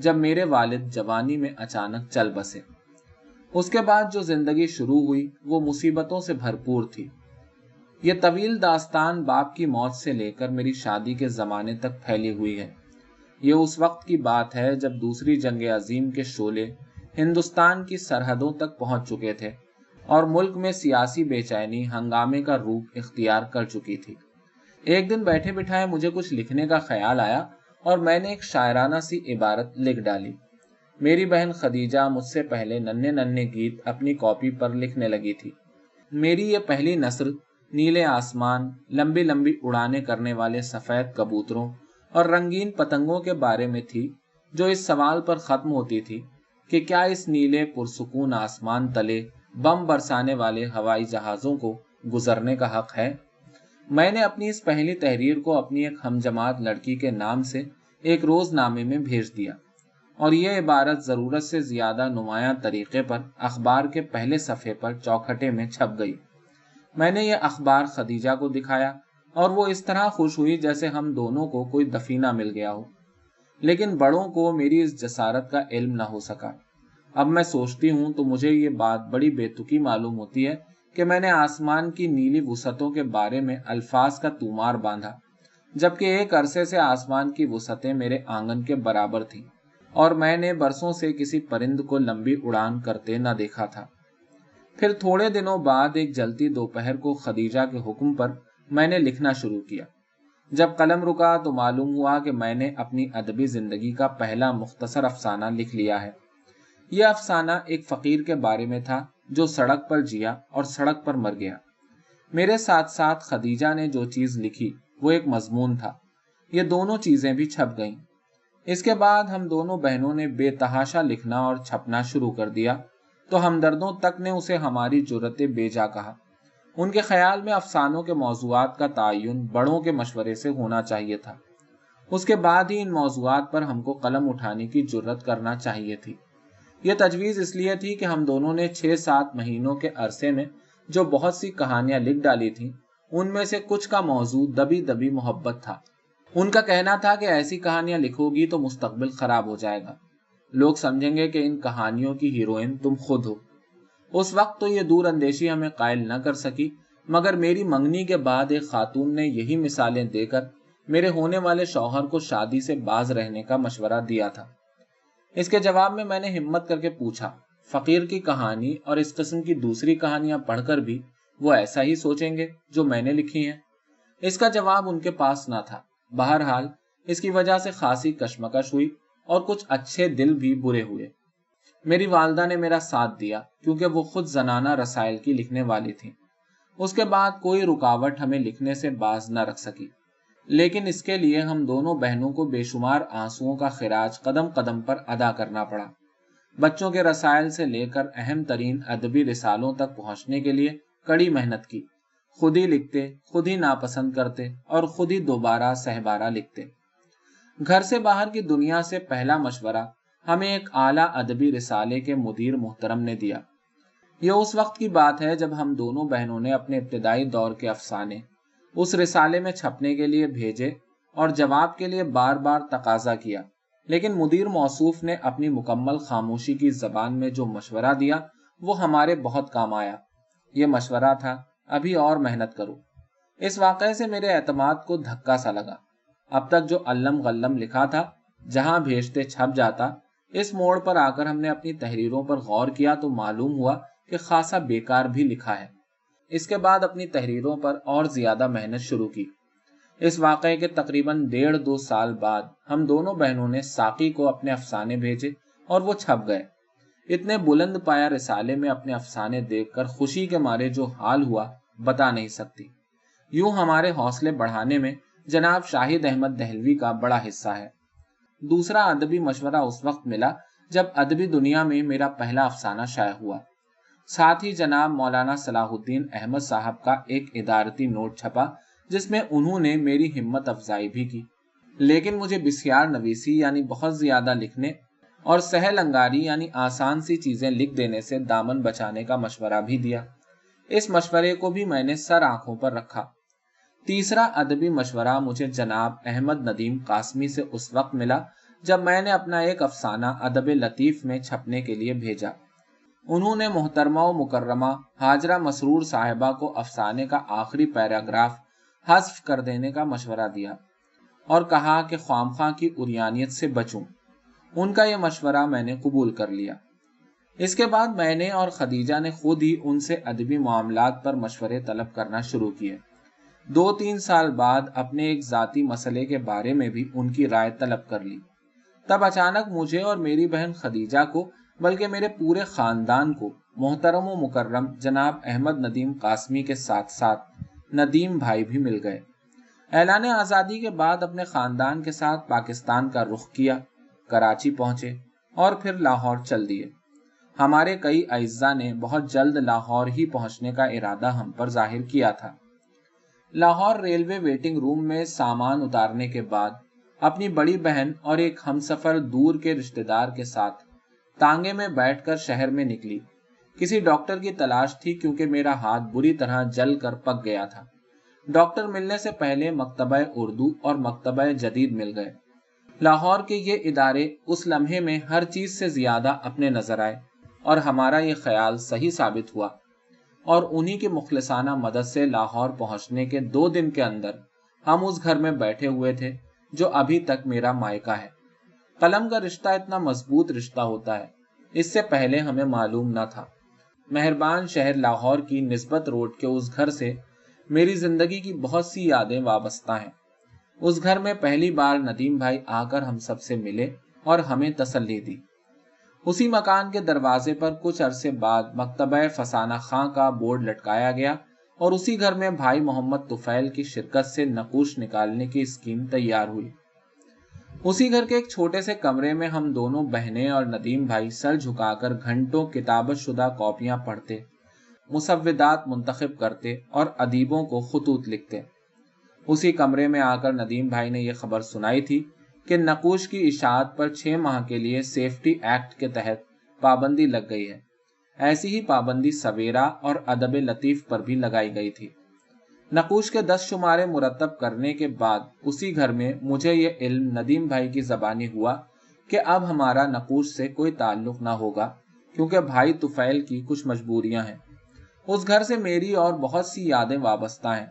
جب میرے والد جوانی میں اچانک چل بسے۔ اس کے بعد جو زندگی شروع ہوئی وہ مصیبتوں سے بھرپور تھی۔ یہ طویل داستان باپ کی موت سے لے کر میری شادی کے زمانے تک پھیلی ہوئی ہے۔ یہ اس وقت کی بات ہے جب دوسری جنگ عظیم کے شعلے ہندوستان کی سرحدوں تک پہنچ چکے تھے اور ملک میں سیاسی بے چینی ہنگامے کا روپ اختیار کر چکی تھی۔ ایک دن بیٹھے بٹھائے مجھے کچھ لکھنے کا خیال آیا اور میں نے ایک شاعرانہ سی عبارت لکھ ڈالی۔ میری بہن خدیجہ مجھ سے پہلے ننھے ننھے گیت اپنی کاپی پر لکھنے لگی تھی۔ میری یہ پہلی نثر نیلے آسمان، لمبی لمبی اڑانے کرنے والے سفید کبوتروں اور رنگین پتنگوں کے بارے میں تھی، جو اس سوال پر ختم ہوتی تھی کہ کیا اس نیلے پرسکون آسمان تلے بم برسانے والے ہوائی جہازوں کو گزرنے کا حق ہے۔ میں نے اپنی اس پہلی تحریر کو اپنی ایک ہم جماعت لڑکی کے نام سے ایک روز نامے میں بھیج دیا، اور یہ عبارت ضرورت سے زیادہ نمایاں طریقے پر اخبار کے پہلے صفحے پر چوکھٹے میں چھپ گئی۔ میں نے یہ اخبار خدیجہ کو دکھایا اور وہ اس طرح خوش ہوئی جیسے ہم دونوں کو کوئی دفینہ مل گیا ہو، لیکن بڑوں کو میری اس جسارت کا علم نہ ہو سکا۔ اب میں سوچتی ہوں تو مجھے یہ بات بڑی بے تکی معلوم ہوتی ہے کہ میں نے آسمان کی نیلی وسعتوں کے بارے میں الفاظ کا طومار باندھا، جبکہ ایک عرصے سے آسمان کی وسعتیں میرے آنگن کے برابر تھیں اور میں نے برسوں سے کسی پرند کو لمبی اڑان کرتے نہ دیکھا تھا۔ پھر تھوڑے دنوں بعد ایک جلتی دوپہر کو خدیجہ کے حکم پر میں نے لکھنا شروع کیا۔ جب قلم رکا تو معلوم ہوا کہ میں نے اپنی ادبی زندگی کا پہلا مختصر افسانہ لکھ لیا ہے۔ یہ افسانہ ایک فقیر کے بارے میں تھا جو سڑک پر جیا اور سڑک پر مر گیا۔ میرے ساتھ ساتھ خدیجہ نے جو چیز لکھی وہ ایک مضمون تھا۔ یہ دونوں چیزیں بھی چھپ گئیں۔ اس کے بعد ہم دونوں بہنوں نے بے تحاشا لکھنا اور چھپنا شروع کر دیا تو ہمدردوں تک نے اسے ہماری جرأت بے جا کہا۔ ان کے خیال میں افسانوں کے موضوعات کا تعین بڑوں کے مشورے سے ہونا چاہیے تھا۔ اس کے بعد ہی ان موضوعات پر ہم کو قلم اٹھانے کی جرأت کرنا چاہیے تھی۔ یہ تجویز اس لیے تھی کہ ہم دونوں نے 6-7 مہینوں کے عرصے میں جو بہت سی کہانیاں لکھ ڈالی تھیں، ان میں سے کچھ کا موضوع دبی دبی محبت تھا۔ ان کا کہنا تھا کہ ایسی کہانیاں لکھو گی تو مستقبل خراب ہو جائے گا، لوگ سمجھیں گے کہ ان کہانیوں کی ہیروئن تم خود ہو۔ اس وقت تو یہ دور اندیشی ہمیں قائل نہ کر سکی، مگر میری منگنی کے بعد ایک خاتون نے یہی مثالیں دے کر میرے ہونے والے شوہر کو شادی سے باز رہنے کا مشورہ دیا تھا۔ اس کے جواب میں نے ہمت کر کے پوچھا، فقیر کی کہانی اور اس قسم کی دوسری کہانیاں پڑھ کر بھی وہ ایسا ہی سوچیں گے جو میں نے لکھی ہیں؟ اس کا جواب ان کے پاس نہ تھا۔ بہرحال اس کی وجہ سے خاصی کشمکش ہوئی اور کچھ اچھے دل بھی برے ہوئے۔ میری والدہ نے میرا ساتھ دیا کیونکہ وہ خود زنانہ رسائل کی لکھنے والی تھیں۔ اس کے بعد کوئی رکاوٹ ہمیں لکھنے سے باز نہ رکھ سکی، لیکن اس کے لیے ہم دونوں بہنوں کو بے شمار آنسوؤں کا خراج قدم قدم پر ادا کرنا پڑا۔ بچوں کے رسائل سے لے کر اہم ترین ادبی رسالوں تک پہنچنے کے لیے کڑی محنت کی، خود ہی لکھتے، خود ہی ناپسند کرتے اور خود ہی دوبارہ سہبارہ لکھتے۔ گھر سے باہر کی دنیا سے پہلا مشورہ ہمیں ایک اعلیٰ ادبی رسالے کے مدیر محترم نے دیا۔ یہ اس وقت کی بات ہے جب ہم دونوں بہنوں نے اپنے ابتدائی دور کے افسانے اس رسالے میں چھپنے کے لیے بھیجے اور جواب کے لیے بار بار تقاضا کیا، لیکن مدیر موصوف نے اپنی مکمل خاموشی کی زبان میں جو مشورہ دیا وہ ہمارے بہت کام آیا۔ یہ مشورہ تھا، ابھی اور محنت کرو۔ اس واقعے سے میرے اعتماد کو دھکا سا لگا۔ اب تک جو علم غلم لکھا تھا جہاں بھیجتے چھپ جاتا، اس موڑ پر آ کر ہم نے اپنی تحریروں پر غور کیا تو معلوم ہوا کہ خاصا بیکار بھی لکھا ہے۔ اس کے بعد اپنی تحریروں پر اور زیادہ محنت شروع کی۔ اس واقعے کے تقریباً 1.5-2 سال بعد ہم دونوں بہنوں نے ساقی کو اپنے افسانے بھیجے اور وہ چھپ گئے۔ اتنے بلند پایا رسالے میں اپنے افسانے دیکھ کر خوشی کے مارے جو حال ہوا بتا نہیں سکتی۔ یوں ہمارے حوصلے بڑھانے میں جناب شاہد احمد دہلوی کا بڑا حصہ ہے۔ دوسرا ادبی مشورہ اس وقت ملا جب ادبی دنیا میں میرا پہلا افسانہ شائع ہوا۔ ساتھ ہی جناب مولانا صلاح الدین احمد صاحب کا ایک ادارتی نوٹ چھپا جس میں انہوں نے میری ہمت افزائی بھی کی، لیکن مجھے بسیار نویسی یعنی بہت زیادہ لکھنے اور سہل انگاری یعنی آسان سی چیزیں لکھ دینے سے دامن بچانے کا مشورہ بھی دیا۔ اس مشورے کو بھی میں نے سر آنکھوں پر رکھا۔ تیسرا ادبی مشورہ مجھے جناب احمد ندیم قاسمی سے اس وقت ملا جب میں نے اپنا ایک افسانہ ادب لطیف میں چھپنے کے لیے بھیجا۔ انہوں نے محترمہ و مکرمہ ہاجرہ مسرور صاحبہ کو افسانے کا آخری پیراگراف حذف کر دینے کا مشورہ دیا اور کہا کہ خوامخواہ کی عریانیت سے بچوں۔ ان کا یہ مشورہ میں نے قبول کر لیا۔ اس کے بعد میں نے اور خدیجہ نے خود ہی ان سے ادبی معاملات پر مشورے طلب کرنا شروع کیے۔ 2-3 سال بعد اپنے ایک ذاتی مسئلے کے بارے میں بھی ان کی رائے طلب کر لی۔ تب اچانک مجھے اور میری بہن خدیجہ کو، بلکہ میرے پورے خاندان کو، محترم و مکرم جناب احمد ندیم قاسمی کے ساتھ ساتھ ندیم بھائی بھی مل گئے۔ اعلان آزادی کے بعد اپنے خاندان کے ساتھ پاکستان کا رخ کیا، کراچی پہنچے اور پھر لاہور چل دیے۔ ہمارے کئی اعزاء نے بہت جلد لاہور ہی پہنچنے کا ارادہ ہم پر ظاہر کیا تھا۔ لاہور ریلوے ویٹنگ روم میں سامان اتارنے کے بعد اپنی بڑی بہن اور ایک ہمسفر دور کے رشتہ دار کے ساتھ تانگے میں بیٹھ کر شہر میں نکلی۔ کسی ڈاکٹر کی تلاش تھی کیونکہ میرا ہاتھ بری طرح جل کر پک گیا تھا۔ ڈاکٹر ملنے سے پہلے مکتبہ اردو اور مکتبہ جدید مل گئے۔ لاہور کے یہ ادارے اس لمحے میں ہر چیز سے زیادہ اپنے نظر آئے اور ہمارا یہ خیال صحیح ثابت ہوا، اور انہی کی مخلصانہ مدد سے لاہور پہنچنے کے 2 دن کے اندر ہم اس گھر میں بیٹھے ہوئے تھے جو ابھی تک میرا مائکہ ہے۔ قلم کا رشتہ اتنا مضبوط رشتہ ہوتا ہے، اس سے پہلے ہمیں معلوم نہ تھا۔ مہربان شہر لاہور کی نسبت روڈ کے اس گھر سے میری زندگی کی بہت سی یادیں وابستہ ہیں۔ اس گھر میں پہلی بار ندیم بھائی آ کر ہم سب سے ملے اور ہمیں تسلی دی۔ اسی مکان کے دروازے پر کچھ عرصے بعد مکتبہ فسانہ خاں کا بورڈ لٹکایا گیا اور اسی گھر میں بھائی محمد طفیل کی شرکت سے نقوش نکالنے کی اسکیم تیار ہوئی۔ اسی گھر کے ایک چھوٹے سے کمرے میں ہم دونوں بہنیں اور ندیم بھائی سر جھکا کر گھنٹوں کتابت شدہ کاپیاں پڑھتے، مسودات منتخب کرتے اور ادیبوں کو خطوط لکھتے۔ اسی کمرے میں آ کر ندیم بھائی نے یہ خبر سنائی تھی کہ نقوش کی اشاعت پر 6 ماہ کے لیے سیفٹی ایکٹ کے تحت پابندی لگ گئی ہے۔ ایسی ہی پابندی سویرا اور ادب لطیف پر بھی لگائی گئی تھی۔ نقوش کے 10 شمارے مرتب کرنے کے بعد اسی گھر میں مجھے یہ علم ندیم بھائی کی زبانی ہوا کہ اب ہمارا نقوش سے کوئی تعلق نہ ہوگا کیونکہ بھائی طفیل کی کچھ مجبوریاں ہیں۔ اس گھر سے میری اور بہت سی یادیں وابستہ ہیں۔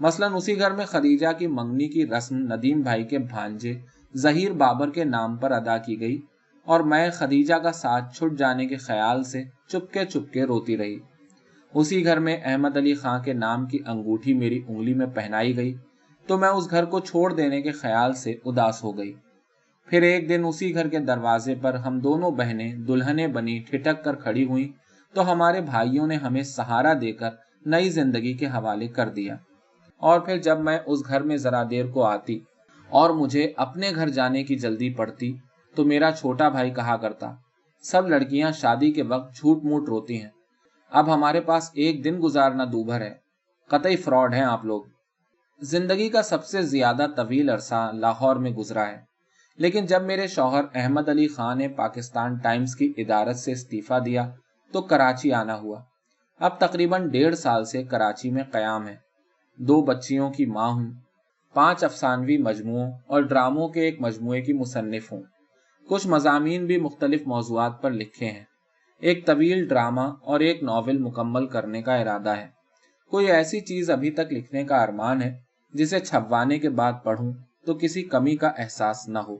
مثلاً اسی گھر میں خدیجہ کی منگنی کی رسم ندیم بھائی کے بھانجے ظہیر بابر کے نام پر ادا کی گئی اور میں خدیجہ کا ساتھ چھٹ جانے کے خیال سے چپکے روتی رہی۔ اسی گھر میں احمد علی خان کے نام کی انگوٹھی میری انگلی میں پہنائی گئی تو میں اس گھر کو چھوڑ دینے کے خیال سے اداس ہو گئی۔ پھر ایک دن اسی گھر کے دروازے پر ہم دونوں بہنیں دلہنیں بنی ٹھٹک کر کھڑی ہوئیں تو ہمارے بھائیوں نے ہمیں سہارا دے کر نئی زندگی کے حوالے کر دیا۔ اور پھر جب میں اس گھر میں ذرا دیر کو آتی اور مجھے اپنے گھر جانے کی جلدی پڑتی تو میرا چھوٹا بھائی کہا کرتا، سب لڑکیاں شادی کے وقت جھوٹ موٹ روتی ہیں، اب ہمارے پاس ایک دن گزارنا دوبھر ہے، قطعی فراڈ ہیں آپ لوگ۔ زندگی کا سب سے زیادہ طویل عرصہ لاہور میں گزرا ہے، لیکن جب میرے شوہر احمد علی خان نے پاکستان ٹائمز کی ادارت سے استعفیٰ دیا تو کراچی آنا ہوا۔ اب تقریباً 1.5 سال سے کراچی میں قیام ہے۔ 2 بچیوں کی ماں ہوں، 5 افسانوی مجموعوں اور ڈراموں کے ایک مجموعے کی مصنف ہوں۔ کچھ مضامین بھی مختلف موضوعات پر لکھے ہیں۔ ایک طویل ڈرامہ اور ایک ناول مکمل کرنے کا ارادہ ہے۔ کوئی ایسی چیز ابھی تک لکھنے کا ارمان ہے جسے چھپوانے کے بعد پڑھوں تو کسی کمی کا احساس نہ ہو۔